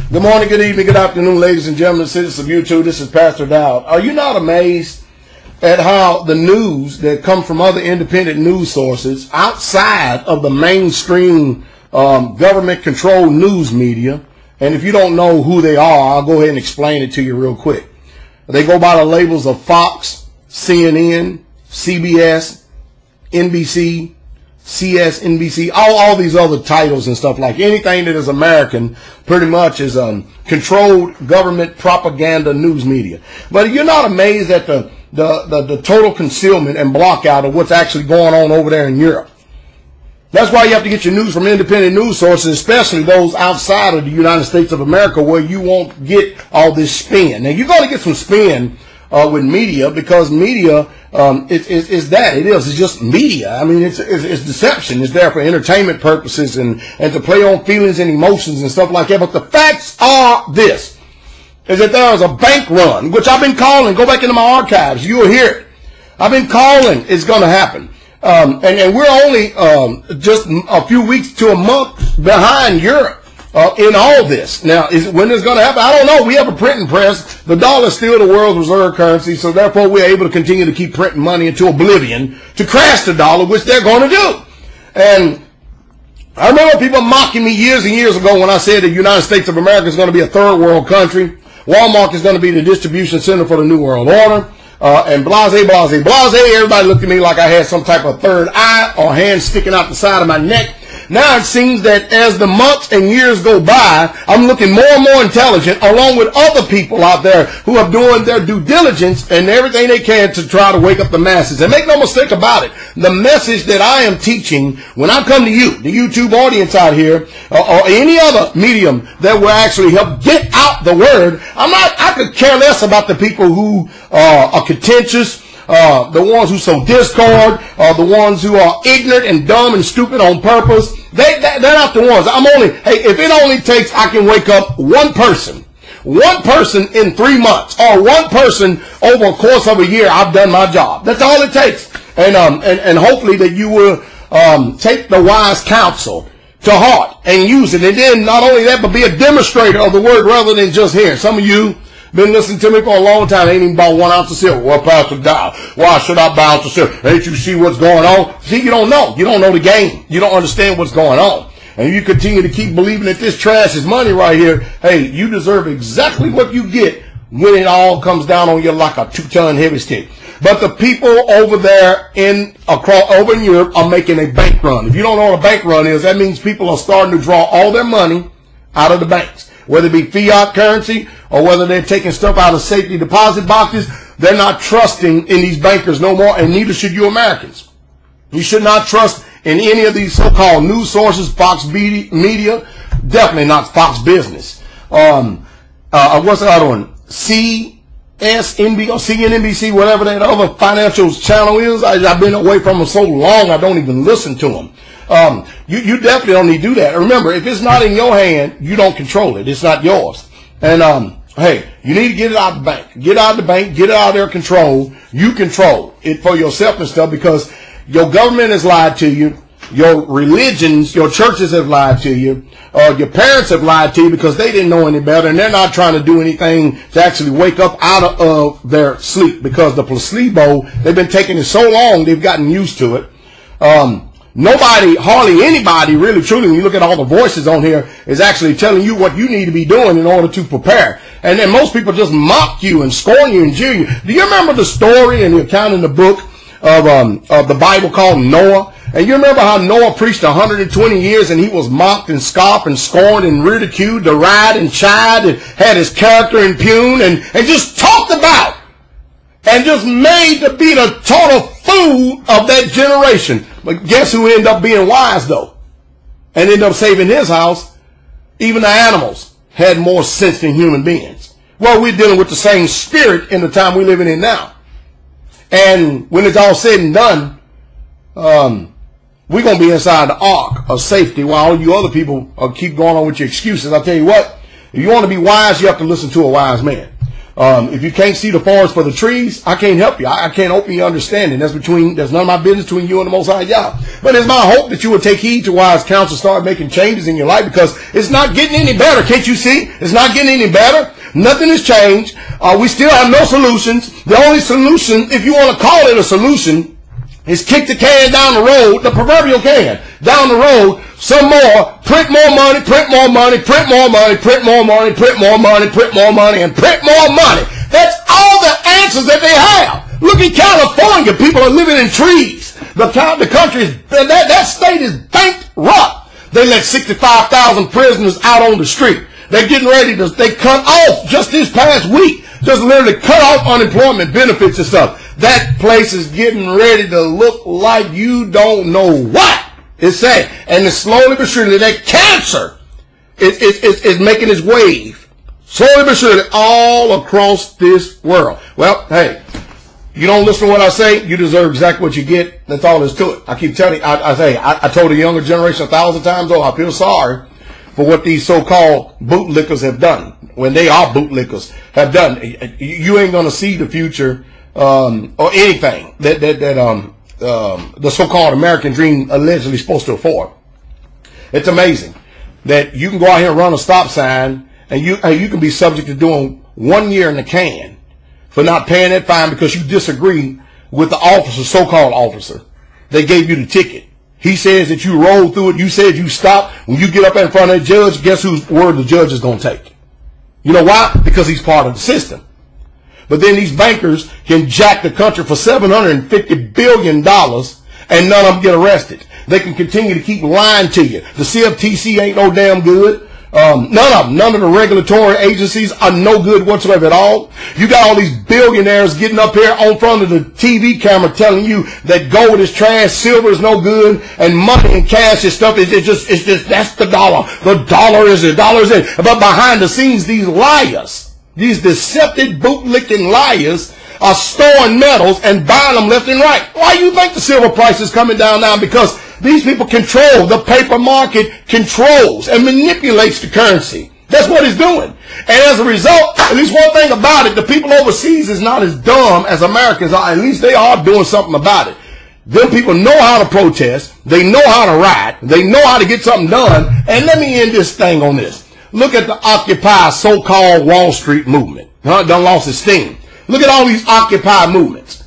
Good morning, good evening, good afternoon, ladies and gentlemen, citizens of YouTube. This is Pastor Dowd. Are you not amazed at how the news that comes from other independent news sources outside of the mainstream government-controlled news media, and if you don't know who they are, I'll go ahead and explain it to you real quick. They go by the labels of Fox, CNN, CBS, NBC, CS, NBC, all these other titles and stuff. Like anything that is American pretty much is controlled government propaganda news media. But you're not amazed at the total concealment and blockout of what's actually going on over there in Europe. That's why you have to get your news from independent news sources, especially those outside of the United States of America, where you won't get all this spin. Now, you're going to get some spin with media, because media it's just media. I mean, it's deception. It's there for entertainment purposes and to play on feelings and emotions and stuff like that. But the facts are this, is that there is a bank run, which I've been calling. Go back into my archives. You'll hear it. I've been calling it's going to happen. And we're only just a few weeks to a month behind Europe in all this. Now, when it's going to happen, I don't know. We have a printing press. The dollar is still the world's reserve currency, so therefore we're able to continue to keep printing money into oblivion to crash the dollar, which they're going to do. And I remember people mocking me years and years ago when I said the United States of America is going to be a third world country. Walmart is going to be the distribution center for the New World Order. And blase. Everybody looked at me like I had some type of third eye or hand sticking out the side of my neck. Now it seems that as the months and years go by, I'm looking more and more intelligent, along with other people out there who are doing their due diligence and everything they can to try to wake up the masses. And make no mistake about it, the message that I am teaching, when I come to you, the YouTube audience out here, or any other medium that will actually help get out the word, I could care less about the people who are contentious, the ones who sow discord, the ones who are ignorant and dumb and stupid on purpose. They're not the ones. If it only takes, I can wake up one person in 3 months, or one person over a course of a year, I've done my job. That's all it takes. And hopefully that you will take the wise counsel to heart and use it. And then not only that, but be a demonstrator of the word rather than just hearing. Some of you been listening to me for a long time, ain't even bought 1 ounce of silver. Well, Pastor Dowd, why should I buy 1 ounce of silver? Ain't you see what's going on? See, you don't know. You don't know the game. You don't understand what's going on. And you continue to keep believing that this trash is money right here. Hey, you deserve exactly what you get when it all comes down on you like a 2-ton heavy stick. But the people over there over in Europe are making a bank run. If you don't know what a bank run is, that means people are starting to draw all their money out of the banks. Whether it be fiat currency or whether they're taking stuff out of safety deposit boxes, they're not trusting in these bankers no more, and neither should you Americans. You should not trust in any of these so-called news sources, Fox Media, definitely not Fox Business. What's the other one? CSNB or CNBC, whatever that other financial channel is. I've been away from them so long I don't even listen to them. You definitely don't need to do that. Remember, if it's not in your hand, you don't control it. It's not yours. And hey, you need to get it out of the bank. Get out of the bank. Get it out of their control. You control it for yourself and stuff, because your government has lied to you. Your religions, your churches have lied to you. Your parents have lied to you because they didn't know any better, and they're not trying to do anything to actually wake up out of their sleep, because the placebo, they've been taking it so long, they've gotten used to it. Hardly anybody really truly, when you look at all the voices on here, is actually telling you what you need to be doing in order to prepare. And then most people just mock you and scorn you and jeer you. Do you remember the story and the account in the book of the Bible called Noah? And you remember how Noah preached 120 years and he was mocked and scoffed and scorned and ridiculed, derided and chided, and had his character impugned and just talked about and just made to be the total fool of that generation. But guess who ended up being wise, though, and ended up saving his house? Even the animals had more sense than human beings. Well, we're dealing with the same spirit in the time we're living in now. And when it's all said and done, we're going to be inside the ark of safety while all you other people keep going on with your excuses. I'll tell you what, if you want to be wise, you have to listen to a wise man. If you can't see the forest for the trees, I can't help you. I can't open your understanding. That's none of my business between you and the Most High Yah. But it's my hope that you will take heed to wise counsel, start making changes in your life, because it's not getting any better. Can't you see? It's not getting any better. Nothing has changed. We still have no solutions. The only solution, if you want to call it a solution, is kick the can down the road, the proverbial can, down the road, some more, print more money, print more money, print more money, print more money, print more money, print more money, and print more money. That's all the answers that they have. Look at California. People are living in trees. The country is, that state is bankrupt. They let 65,000 prisoners out on the street. They're getting ready to, they cut off just this past week, just literally cut off unemployment benefits and stuff. That place is getting ready to look like you don't know what. It's sad. And it's slowly but surely that cancer is making its wave. Slowly but surely all across this world. Well, hey, you don't listen to what I say, you deserve exactly what you get. That's all there's to it. I keep telling you, I told the younger generation 1,000 times, I feel sorry for what these so-called bootlickers have done. When they are bootlickers, have done. You ain't going to see the future or anything that the so-called American dream allegedly supposed to afford. It's amazing that you can go out here and run a stop sign, and you can be subject to doing 1 year in the can for not paying that fine because you disagree with the officer, so-called officer. They gave you the ticket. He says that you rolled through it. You said you stopped. When you get up in front of the judge, guess whose word the judge is going to take? You know why? Because he's part of the system. But then these bankers can jack the country for $750 billion and none of them get arrested. They can continue to keep lying to you. The CFTC ain't no damn good. None of the regulatory agencies are no good whatsoever at all. You got all these billionaires getting up here on front of the TV camera telling you that gold is trash, silver is no good, and money and cash and stuff is just that's the dollar. The dollar is it. But behind the scenes, these liars, these deceptive bootlicking liars are storing metals and buying them left and right. Why do you think the silver price is coming down now? Because these people control, the paper market controls and manipulates the currency. That's what it's doing. And as a result, at least one thing about it, the people overseas is not as dumb as Americans are. At least they are doing something about it. Them people know how to protest. They know how to riot. They know how to get something done. And let me end this thing on this. Look at the Occupy so-called Wall Street movement. Done lost its steam. Look at all these Occupy movements.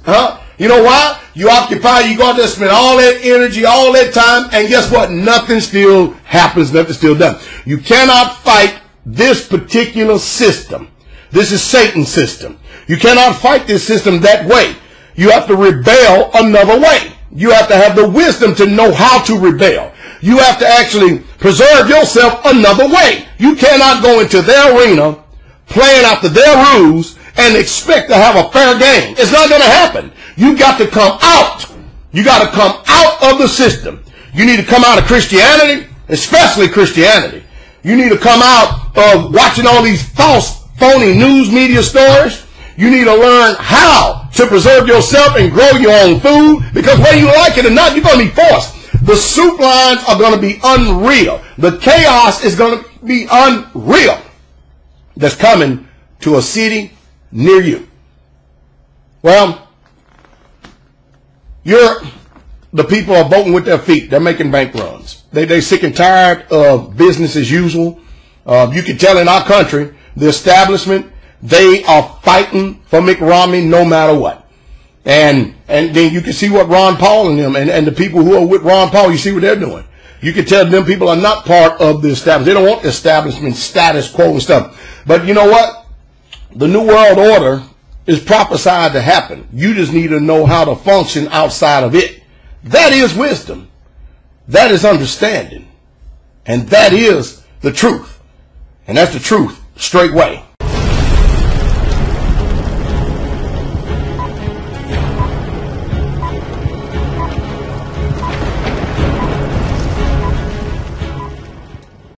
You know why? You occupy, you go out there, spend all that energy, all that time, and guess what? Nothing still happens, nothing still done. You cannot fight this particular system. This is Satan's system. You cannot fight this system that way. You have to rebel another way. You have to have the wisdom to know how to rebel. You have to actually preserve yourself another way. You cannot go into their arena, playing after their rules, and expect to have a fair game. It's not going to happen. You got to come out. You got to come out of the system. You need to come out of Christianity, especially Christianity. You need to come out of watching all these false, phony news media stories. You need to learn how to preserve yourself and grow your own food, because whether you like it or not, you're going to be forced. The soup lines are going to be unreal. The chaos is going to be unreal. That's coming to a city near you. Well, the people are voting with their feet. They're making bank runs. They're sick and tired of business as usual. You can tell in our country, the establishment, they are fighting for Mitt Romney no matter what. And then you can see what Ron Paul and them and the people who are with Ron Paul, you see what they're doing. You can tell them people are not part of the establishment. They don't want the establishment status quo and stuff. But you know what? The New World Order is prophesied to happen. You just need to know how to function outside of it. That is wisdom. That is understanding. And that is the truth. And that's the truth straightway.